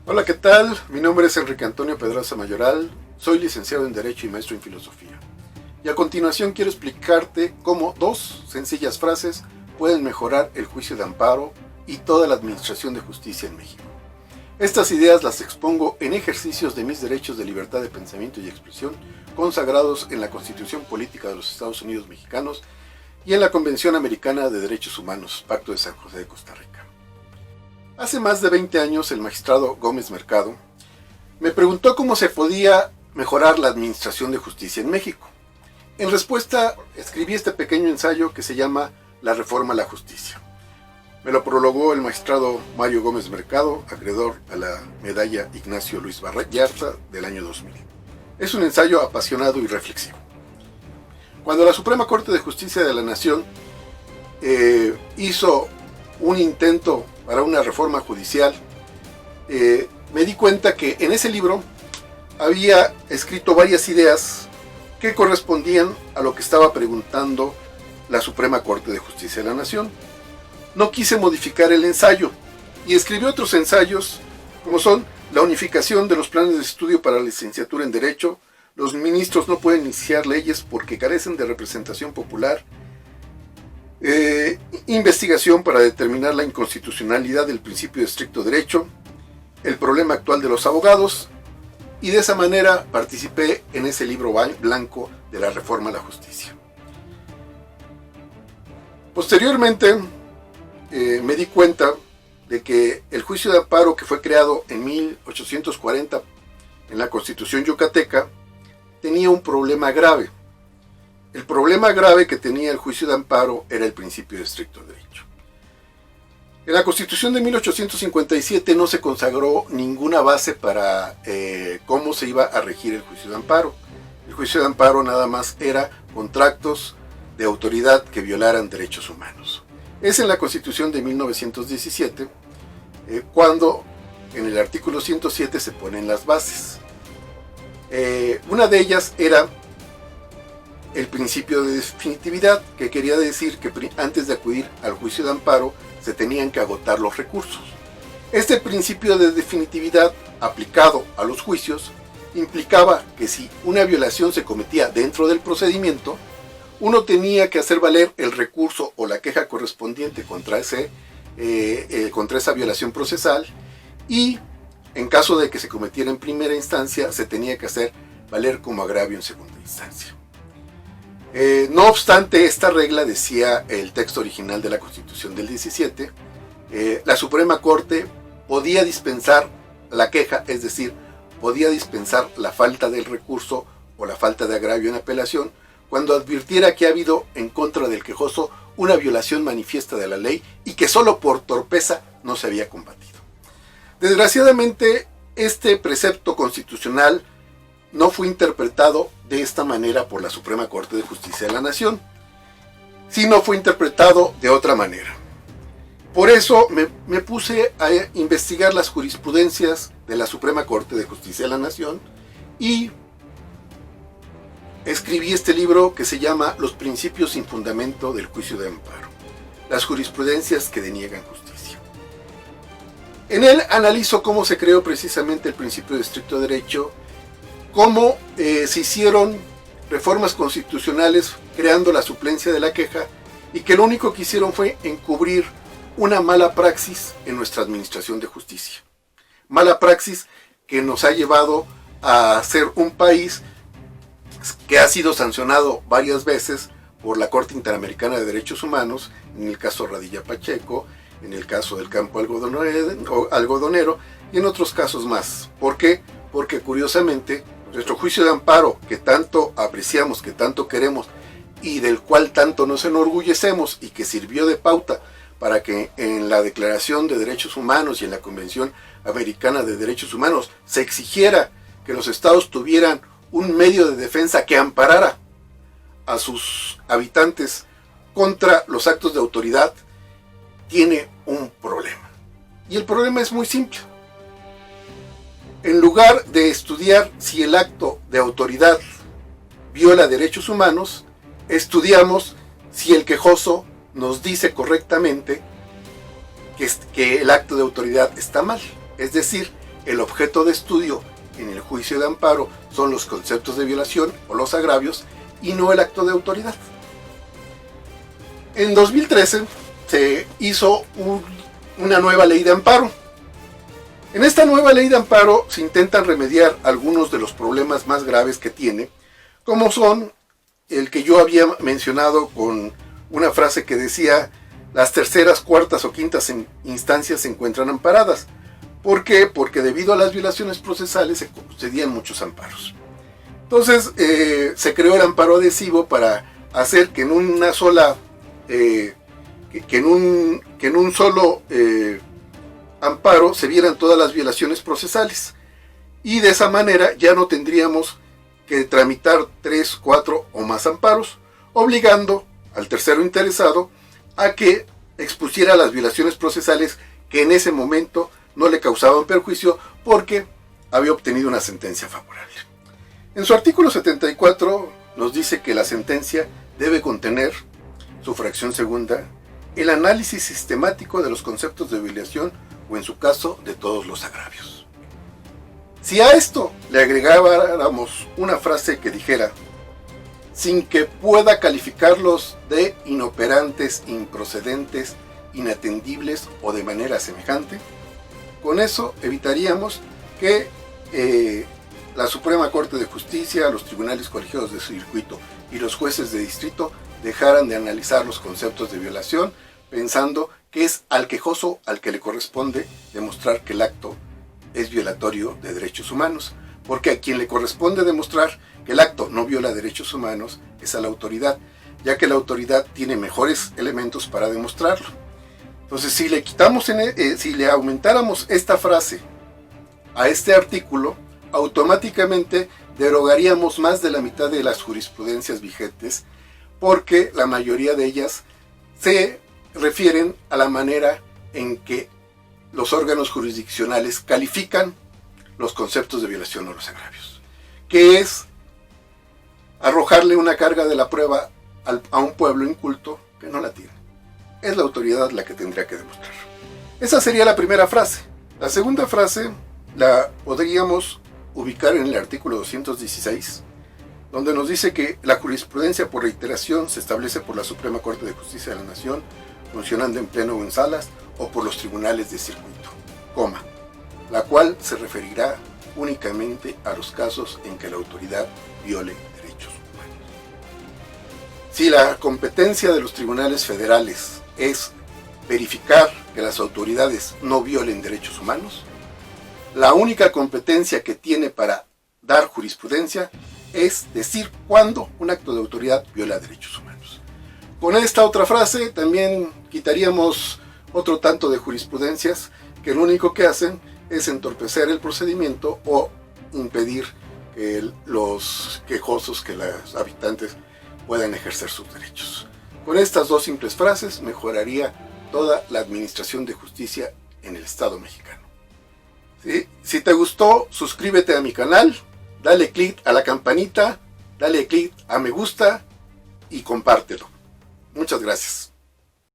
Hola, ¿qué tal? Mi nombre es Enrique Antonio Pedraza Mayoral, soy licenciado en Derecho y maestro en Filosofía. Y a continuación quiero explicarte cómo dos sencillas frases pueden mejorar el juicio de amparo y toda la administración de justicia en México. Estas ideas las expongo en ejercicios de mis derechos de libertad de pensamiento y expresión consagrados en la Constitución Política de los Estados Unidos Mexicanos y en la Convención Americana de Derechos Humanos, Pacto de San José de Costa Rica. Hace más de 20 años el magistrado Gómez Mercado me preguntó cómo se podía mejorar la administración de justicia en México. En respuesta escribí este pequeño ensayo que se llama La Reforma a la Justicia. Me lo prologó el magistrado Mario Gómez Mercado, acreedor a la medalla Ignacio Luis Vallarta del año 2000. Es un ensayo apasionado y reflexivo. Cuando la Suprema Corte de Justicia de la Nación hizo un intento para una reforma judicial, me di cuenta que en ese libro había escrito varias ideas que correspondían a lo que estaba preguntando la Suprema Corte de Justicia de la Nación. No quise modificar el ensayo y escribí otros ensayos como son la unificación de los planes de estudio para la licenciatura en Derecho, los ministros no pueden iniciar leyes porque carecen de representación popular, investigación para determinar la inconstitucionalidad del principio de estricto derecho, el problema actual de los abogados, y de esa manera participé en ese libro blanco de la reforma a la justicia. Posteriormente me di cuenta de que el juicio de amparo que fue creado en 1840 en la Constitución yucateca tenía un problema grave. El problema grave que tenía el juicio de amparo era el principio de estricto derecho. En la Constitución de 1857 no se consagró ninguna base para cómo se iba a regir el juicio de amparo. El juicio de amparo nada más era contratos de autoridad que violaran derechos humanos. Es en la Constitución de 1917 cuando en el artículo 107 se ponen las bases. Una de ellas era el principio de definitividad, que quería decir que antes de acudir al juicio de amparo se tenían que agotar los recursos. Este principio de definitividad aplicado a los juicios implicaba que si una violación se cometía dentro del procedimiento, uno tenía que hacer valer el recurso o la queja correspondiente contra esa violación procesal, y en caso de que se cometiera en primera instancia se tenía que hacer valer como agravio en segunda instancia. No obstante, esta regla, decía el texto original de la Constitución del 17, la Suprema Corte podía dispensar la queja, es decir, podía dispensar la falta del recurso o la falta de agravio en apelación cuando advirtiera que ha habido en contra del quejoso una violación manifiesta de la ley y que solo por torpeza no se había combatido. Desgraciadamente, este precepto constitucional no fue interpretado de esta manera por la Suprema Corte de Justicia de la Nación, sino fue interpretado de otra manera. Por eso me puse a investigar las jurisprudencias de la Suprema Corte de Justicia de la Nación y escribí este libro que se llama Los principios sin fundamento del juicio de amparo, las jurisprudencias que deniegan justicia. En él analizo cómo se creó precisamente el principio de estricto derecho, cómo se hicieron reformas constitucionales creando la suplencia de la queja y que lo único que hicieron fue encubrir una mala praxis en nuestra administración de justicia. Mala praxis que nos ha llevado a ser un país que ha sido sancionado varias veces por la Corte Interamericana de Derechos Humanos, en el caso Radilla Pacheco, en el caso del campo algodonero y en otros casos más. ¿Por qué? Porque curiosamente nuestro juicio de amparo, que tanto apreciamos, que tanto queremos y del cual tanto nos enorgullecemos y que sirvió de pauta para que en la Declaración de Derechos Humanos y en la Convención Americana de Derechos Humanos se exigiera que los estados tuvieran un medio de defensa que amparara a sus habitantes contra los actos de autoridad, tiene un problema. Y el problema es muy simple. En lugar de estudiar si el acto de autoridad viola derechos humanos, estudiamos si el quejoso nos dice correctamente que el acto de autoridad está mal. Es decir, el objeto de estudio en el juicio de amparo son los conceptos de violación o los agravios y no el acto de autoridad. En 2013 se hizo una nueva ley de amparo. En esta nueva ley de amparo se intentan remediar algunos de los problemas más graves que tiene, como son el que yo había mencionado con una frase que decía: las terceras, cuartas o quintas instancias se encuentran amparadas. ¿Por qué? Porque debido a las violaciones procesales se concedían muchos amparos. Entonces se creó el amparo adhesivo para hacer que en una sola que en un solo amparo se vieran todas las violaciones procesales, y de esa manera ya no tendríamos que tramitar 3, 4 o más amparos, obligando al tercero interesado a que expusiera las violaciones procesales que en ese momento no le causaban perjuicio porque había obtenido una sentencia favorable. En su artículo 74 nos dice que la sentencia debe contener, su fracción segunda, el análisis sistemático de los conceptos de violación o, en su caso, de todos los agravios. Si a esto le agregáramos una frase que dijera: sin que pueda calificarlos de inoperantes, improcedentes, inatendibles o de manera semejante, con eso evitaríamos que la Suprema Corte de Justicia, los tribunales colegiados de circuito y los jueces de distrito dejaran de analizar los conceptos de violación pensando que es al quejoso al que le corresponde demostrar que el acto es violatorio de derechos humanos, porque a quien le corresponde demostrar que el acto no viola derechos humanos es a la autoridad, ya que la autoridad tiene mejores elementos para demostrarlo. Entonces, si le aumentáramos esta frase a este artículo, automáticamente derogaríamos más de la mitad de las jurisprudencias vigentes, porque la mayoría de ellas se refieren a la manera en que los órganos jurisdiccionales califican los conceptos de violación o los agravios, que es arrojarle una carga de la prueba a un pueblo inculto que no la tiene. Es la autoridad la que tendría que demostrar. Esa sería la primera frase. La segunda frase la podríamos ubicar en el artículo 216, donde nos dice que la jurisprudencia por reiteración se establece por la Suprema Corte de Justicia de la Nación, funcionando en pleno o en salas, o por los tribunales de circuito, la cual se referirá únicamente a los casos en que la autoridad viole derechos humanos. Si la competencia de los tribunales federales es verificar que las autoridades no violen derechos humanos, la única competencia que tiene para dar jurisprudencia es decir cuándo un acto de autoridad viola derechos humanos. Con esta otra frase también quitaríamos otro tanto de jurisprudencias que lo único que hacen es entorpecer el procedimiento o impedir que los quejosos, que los habitantes puedan ejercer sus derechos. Con estas dos simples frases mejoraría toda la administración de justicia en el Estado mexicano. ¿Sí? Si te gustó, suscríbete a mi canal, dale click a la campanita, dale click a me gusta y compártelo. Muchas gracias.